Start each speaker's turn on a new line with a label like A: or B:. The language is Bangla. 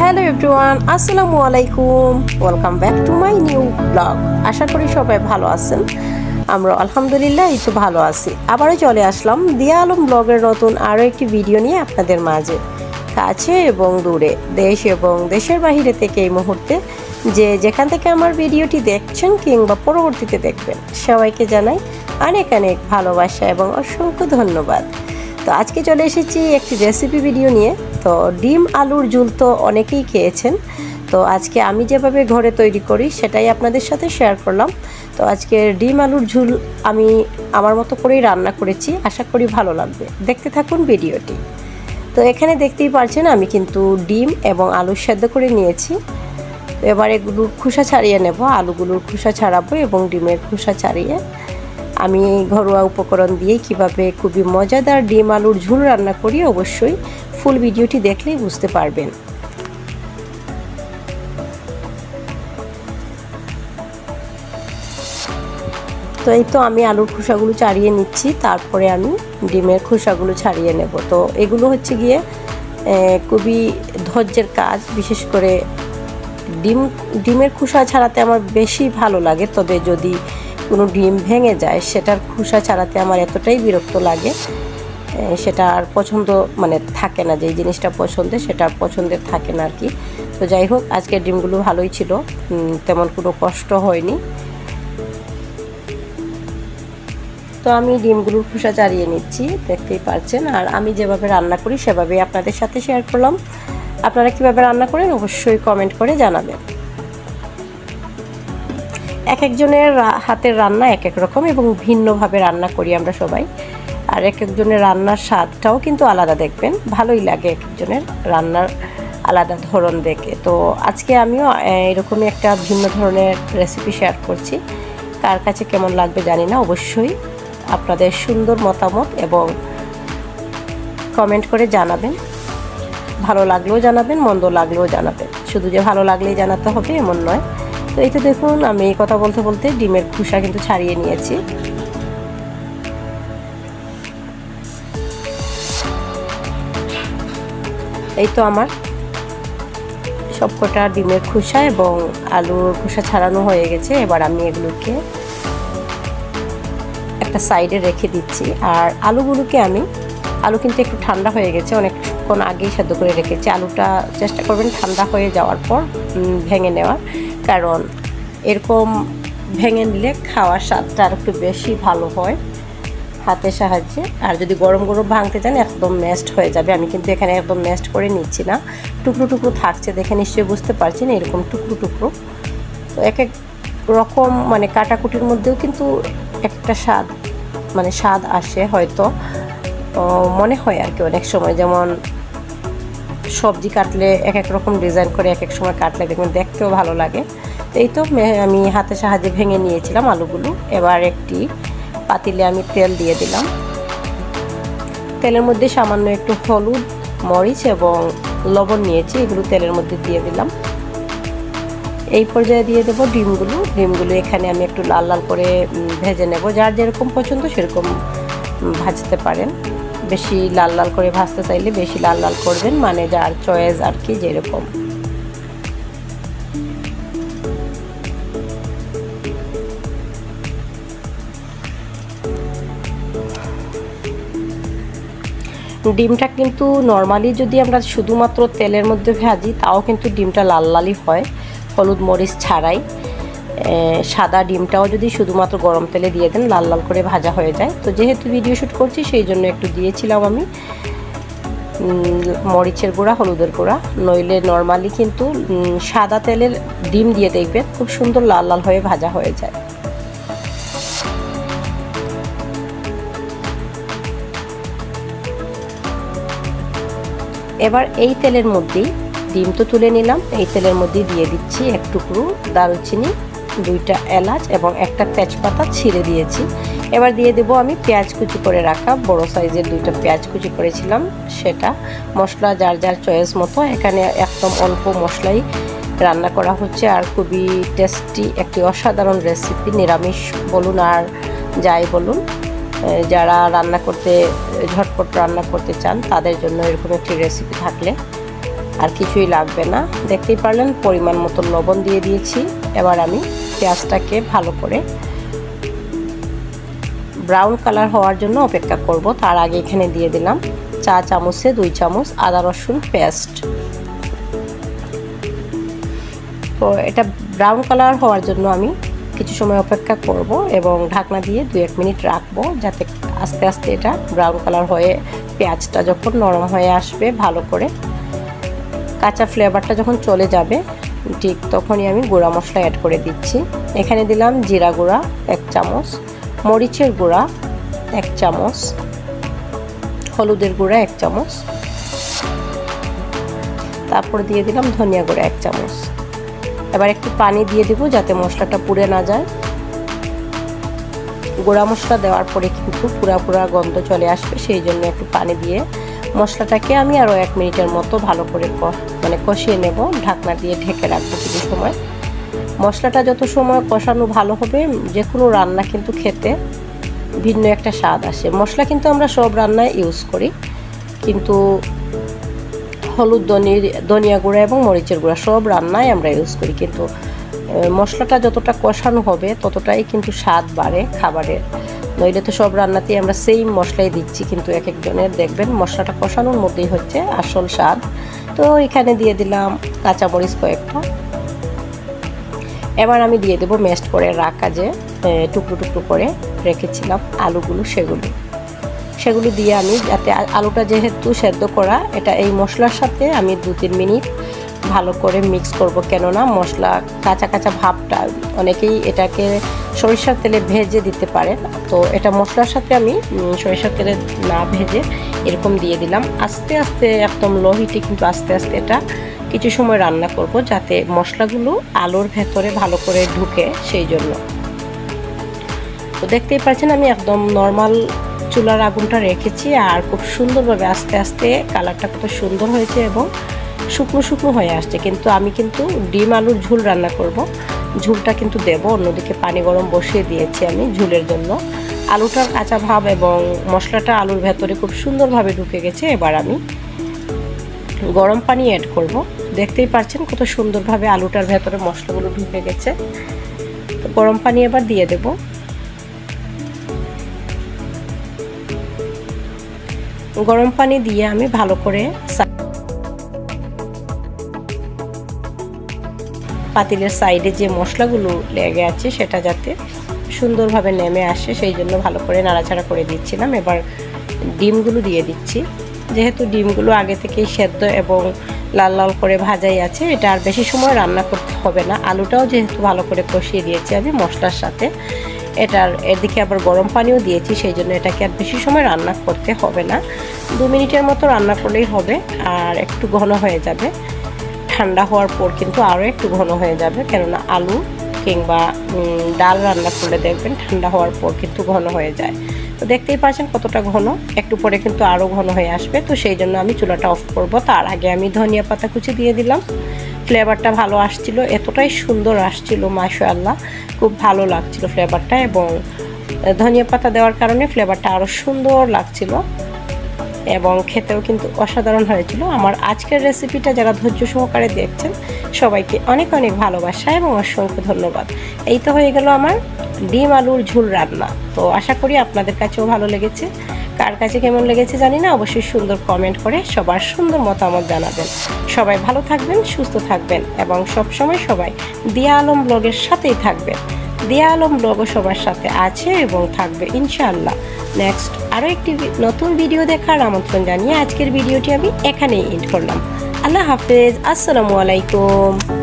A: হ্যালো এভরিওয়ান, আসসালামু আলাইকুম। Welcome back to my new blog. আশা করি সবাই ভালো আছেন। আমরা আলহামদুলিল্লাহ এই তো ভালো আছি। আবারও চলে আসলাম দিয়া আলম ব্লগের নতুন আরও একটি ভিডিও নিয়ে আপনাদের মাঝে। কাছে এবং দূরে, দেশ এবং দেশের বাহিরে থেকে এই মুহূর্তে যে যেখান থেকে আমার ভিডিওটি দেখছেন কিংবা পরবর্তীতে দেখবেন, সবাইকে জানাই অনেক অনেক ভালোবাসা এবং অসংখ্য ধন্যবাদ। তো আজকে চলে এসেছি একটি রেসিপি ভিডিও নিয়ে। তো ডিম আলুর ঝোল তো অনেকেই খেয়েছেন, তো আজকে আমি যেভাবে ঘরে তৈরি করি সেটাই আপনাদের সাথে শেয়ার করলাম। তো আজকে ডিম আলুর ঝোল আমি আমার মতো করেই রান্না করেছি, আশা করি ভালো লাগবে। দেখতে থাকুন ভিডিওটি। তো এখানে দেখতেই পারছেন আমি কিন্তু ডিম এবং আলু সেদ্ধ করে নিয়েছি। তো এবার এগুলোর খোসা ছাড়িয়ে নেব, আলুগুলোর খোসা ছাড়াবো এবং ডিমের খোসা ছাড়িয়ে আমি ঘরোয়া উপকরণ দিয়ে কিভাবে খুবই মজাদার ডিম আলুর ঝোল রান্না করি, অবশ্যই ফুল ভিডিওটি দেখলেই বুঝতে পারবেন। তো এই তো আমি আলুর খোসাগুলো ছাড়িয়ে নিচ্ছি, তারপরে আমি ডিমের খোসাগুলো ছাড়িয়ে নেব। তো এগুলো হচ্ছে গিয়ে খুবই ধৈর্যের কাজ, বিশেষ করে ডিমের খোসা ছাড়াতে আমার বেশি ভালো লাগে। তবে যদি কোনো ডিম ভেঙে যায় সেটার খোসা ছাড়াতে আমার এতটাই বিরক্ত লাগে, সেটা আর পছন্দ থাকে না, যেই জিনিসটা পছন্দের সেটা পছন্দের থাকে না আর কি। তো যাই হোক, আজকের ডিমগুলো ভালোই ছিল, তেমন কোনো কষ্ট হয়নি। তো আমি ডিমগুলোর খোসা ছাড়িয়ে নিচ্ছি, দেখতেই পাচ্ছেন। আর আমি যেভাবে রান্না করি সেভাবেই আপনাদের সাথে শেয়ার করলাম। আপনারা কীভাবে রান্না করেন অবশ্যই কমেন্ট করে জানাবেন। এক একজনের হাতের রান্না এক এক রকম এবং ভিন্নভাবে রান্না করি আমরা সবাই। আর এক একজনের রান্নার স্বাদটাও কিন্তু আলাদা, দেখবেন ভালোই লাগে এক একজনের রান্নার আলাদা ধরন দেখে। তো আজকে আমিও এরকমই একটা ভিন্ন ধরনের রেসিপি শেয়ার করছি। কার কাছে কেমন লাগবে জানি না, অবশ্যই আপনাদের সুন্দর মতামত এবং কমেন্ট করে জানাবেন। ভালো লাগলেও জানাবেন, মন্দ লাগলেও জানাবেন। শুধু যে ভালো লাগলেই জানাতে হবে এমন নয়। তো এই তো দেখুন, আমি এই কথা বলতে বলতে ডিমের খোসা কিন্তু ছাড়িয়ে নিয়েছি। এই তো আমার সবকটা ডিমের খোসা এবং আলুর খোসা ছাড়ানো হয়ে গেছে। এবার আমি এগুলোকে একটা সাইডে রেখে দিচ্ছি। আর আলুগুলোকে আলু কিন্তু একটু ঠান্ডা হয়ে গেছে, অনেকক্ষণ আগেই সেদ্ধ করে রেখেছি। আলুটা চেষ্টা করবেন ঠান্ডা হয়ে যাওয়ার পর ভেঙে নেওয়ার, কারণ এরকম ভেঙে নিলে খাওয়ার স্বাদটা আর একটু বেশি ভালো হয় হাতের সাহায্যে। আর যদি গরম গরম ভাঙতে চান একদম ম্যাশড হয়ে যাবে। আমি কিন্তু এখানে একদম ম্যাশড করে নিচ্ছি না, টুকরো টুকরো থাকছে, দেখে নিশ্চয়ই বুঝতে পারছেন, এরকম টুকরো টুকরো। তো এক এক রকম কাটাকুটির মধ্যেও কিন্তু একটা স্বাদ আসে হয়তো, মনে হয় আর কি। অনেক সময় যেমন সবজি কাটলে এক এক রকম ডিজাইন করে এক এক সময় কাটলে দেখবেন দেখতেও ভালো লাগে। তো এই তো আমি হাতের সাহায্যে ভেঙে নিয়েছিলাম আলুগুলো। এবার একটি পাতিলে আমি তেল দিয়ে দিলাম। তেলের মধ্যে সামান্য একটু হলুদ, মরিচ এবং লবণ নিয়েছি, এগুলো তেলের মধ্যে দিয়ে দিলাম। এই পর্যায়ে দিয়ে দেবো ডিমগুলো এখানে আমি একটু লাল লাল করে ভেজে নেব। যার যেরকম পছন্দ সেরকম ভাজতে পারেন। বেশি লাল লাল করে ভাজতে চাইলে বেশি লাল লাল করবেন, যার চয়েস আর কি যেরকম। ডিমটা কিন্তু নর্মালি যদি আমরা শুধুমাত্র তেলের মধ্যে ভাজি তাও কিন্তু ডিমটা লাল লালই হয়, হলুদ মরিচ ছাড়াই। সাদা ডিমটাও যদি শুধুমাত্র গরম তেলে দিয়ে দেন লাল লাল করে ভাজা হয়ে যায়। তো যেহেতু ভিডিও শ্যুট করছি সেই জন্য একটু দিয়েছিলাম আমি মরিচের গুঁড়া, হলুদের গুঁড়া। নইলে নর্মালি কিন্তু সাদা তেলের ডিম দিয়ে দেখবেন খুব সুন্দর লাল লাল হয়ে ভাজা হয়ে যায়। এবার এই তেলের মধ্যেই ডিম তো তুলে নিলাম, এই তেলের মধ্যে দিয়ে দিচ্ছি এক টুকরো দারুচিনি, 2টা এলাচ এবং একটা তেজপাতা ছিঁড়ে দিয়েছি। এবার দিয়ে দেব আমি পেঁয়াজ কুচি করে রাখা, বড় সাইজের 2টা পেঁয়াজ কুচি করেছিলাম সেটা। মশলা যার যার চয়েস মতো, এখানে একদম অল্প মশলাই রান্না করা হচ্ছে। আর খুবই টেস্টি একটি অসাধারণ রেসিপি, নিরামিষ বলুন আর যাই বলুন, যারা ঝটপট রান্না করতে চান তাদের জন্য এরকম একটি রেসিপি থাকলে আর কিছুই লাগবে না। দেখতেই পারলেন পরিমাণ মতো লবণ দিয়ে দিয়েছি। এবার আমি পেঁয়াজটাকে ভালো করে ব্রাউন কালার হওয়ার জন্য অপেক্ষা করব। তার আগে এখানে দিয়ে দিলাম চা চামচে 2 চামচ আদা রসুন পেস্ট। তো এটা ব্রাউন কালার হওয়ার জন্য আমি কিছু সময় অপেক্ষা করব এবং ঢাকনা দিয়ে 2-1 মিনিট রাখবো, যাতে আস্তে আস্তে এটা ব্রাউন কালার হয়ে পেঁয়াজটা যখন নরম হয়ে আসবে, ভালো করে কাঁচা ফ্লেভারটা যখন চলে যাবে, ঠিক তখনই আমি গুঁড়া মশলা অ্যাড করে দিচ্ছি। এখানে দিলাম জিরা গুঁড়া 1 চামচ, মরিচের গুঁড়া 1 চামচ, হলুদের গুঁড়া 1 চামচ, তারপর দিয়ে দিলাম ধনিয়া গুঁড়া 1 চামচ। এবার একটু পানি দিয়ে দিব যাতে মশলাটা পুড়ে না যায়। গুঁড়া মশলা দেওয়ার পরে কিন্তু পুরা গন্ধ চলে আসবে, সেই জন্য একটু পানি দিয়ে মশলাটাকে আমি আরও 1 মিনিটের মতো ভালো করে কষিয়ে নেব। ঢাকনা দিয়ে ঢেকে রাখবো কিছু সময়। মশলাটা যত সময় কষানো ভালো হবে, যে কোনো রান্না কিন্তু খেতে ভিন্ন একটা স্বাদ আসে। মশলা কিন্তু আমরা সব রান্নায় ইউজ করি, কিন্তু হলুদ, ধনিয়া গুঁড়া এবং মরিচের গুঁড়া সব রান্নায় আমরা ইউজ করি, কিন্তু মশলাটা যতটা কষানো হবে ততটাই কিন্তু স্বাদ বাড়ে খাবারের। নইলে তো সব রান্নাতেই আমরা সেম মশলাই দিচ্ছি, কিন্তু এক একজনের দেখবেন মশলাটা কষানোর মধ্যেই হচ্ছে আসল স্বাদ। তো এখানে দিয়ে দিলাম কাঁচামরিচ কয়েকটা। এবার আমি দিয়ে দেবো ম্যাশড করে রাখা যে টুকরো টুকরো করে রেখেছিলাম আলুগুলো, সেগুলো দিয়ে আমি, যাতে আলুটা যেহেতু সেদ্ধ করা, এটা এই মশলার সাথে আমি 2-3 মিনিট ভালো করে মিক্স করব। কেননা মশলা কাঁচা ভাবটা, অনেকেই এটাকে সরিষার তেলে ভেজে দিতে পারেন, তো এটা মশলার সাথে আমি সরিষার তেলে না ভেজে এরকম দিয়ে দিলাম। আস্তে আস্তে একদম লো হিটে কিন্তু আস্তে আস্তে এটা কিছু সময় রান্না করব, যাতে মশলাগুলো আলুর ভেতরে ভালো করে ঢুকে, সেই জন্য। তো দেখতেই পাচ্ছেন আমি একদম নর্মাল চুলার আগুনটা রেখেছি, আর খুব সুন্দরভাবে আস্তে আস্তে কালারটা কত সুন্দর হয়েছে এবং শুকনো হয়ে আসছে। কিন্তু আমি ডিম আলুর ঝোল রান্না করব, ঝোলটা কিন্তু দেব। অন্যদিকে পানি গরম বসিয়ে দিয়েছি আমি ঝোলের জন্য। আলুটার কাঁচা ভাব এবং মশলাটা আলুর ভেতরে খুব সুন্দরভাবে ঢুকে গেছে। এবার আমি গরম পানি অ্যাড করব। দেখতেই পাচ্ছেন কত সুন্দরভাবে আলুটার ভেতরে মশলাগুলো ঢুকে গেছে। তো গরম পানি এবার দিয়ে দেব। গরম পানি দিয়ে আমি ভালো করে পাতিলের সাইডে যে মশলাগুলো লেগে আছে সেটা যাতে সুন্দরভাবে নেমে আসে, সেই জন্য ভালো করে নাড়াচাড়া করে দিচ্ছিলাম। এবার ডিমগুলো দিয়ে দিচ্ছি। যেহেতু ডিমগুলো আগে থেকেই সেদ্ধ এবং লাল লাল করে ভাজাই আছে, এটা আর বেশি সময় রান্না করতে হবে না। আলুটাও যেহেতু ভালো করে কষিয়ে দিয়েছি আমি মশলার সাথে, এদিকে আবার গরম পানিও দিয়েছি, সেই জন্য এটাকে আর বেশি সময় রান্না করতে হবে না। 2 মিনিটের মতো রান্না করলেই হবে, আর একটু ঘন হয়ে যাবে। ঠান্ডা হওয়ার পর কিন্তু আরও একটু ঘন হয়ে যাবে, কেননা আলু কিংবা ডাল রান্না করলে দেখবেন ঠান্ডা হওয়ার পর কিন্তু ঘন হয়ে যায়। তো দেখতেই পাচ্ছেন কতটা ঘন, একটু পরে কিন্তু আরও ঘন হয়ে আসবে। তো সেই জন্য আমি চুলাটা অফ করব। তার আগে আমি ধনিয়া পাতা কুচি দিয়ে দিলাম। ফ্লেভারটা ভালো আসছিল, এতটাই সুন্দর আসছিল, মাশাআল্লাহ, খুব ভালো লাগছিল ফ্লেভারটা, এবং ধনিয়া পাতা দেওয়ার কারণে ফ্লেভারটা আরও সুন্দর লাগছিল এবং খেতেও কিন্তু অসাধারণ হয়েছিল। আমার আজকের রেসিপিটা যারা ধৈর্য সহকারে দেখছেন সবাইকে অনেক অনেক ভালোবাসা এবং অসংখ্য ধন্যবাদ। এই তো হয়ে গেল আমার ডিম আলুর ঝোল রান্না। তো আশা করি আপনাদের কাছেও ভালো লেগেছে। কার কাছে কেমন লেগেছে জানি না, অবশ্যই সুন্দর কমেন্ট করে সবার সুন্দর মতামত জানাবেন। সবাই ভালো থাকবেন, সুস্থ থাকবেন এবং সবসময় সবাই দিয়া আলম ব্লগের সাথেই থাকবেন। দিয়া আলম ব্লগও সবার সাথে আছে এবং থাকবে ইনশাআল্লাহ। নেক্সট আরও একটি নতুন ভিডিও দেখার আমন্ত্রণ জানিয়ে আজকের ভিডিওটি আমি এখানেই এন্ড করলাম। আল্লাহ হাফেজ, আসসালামু আলাইকুম।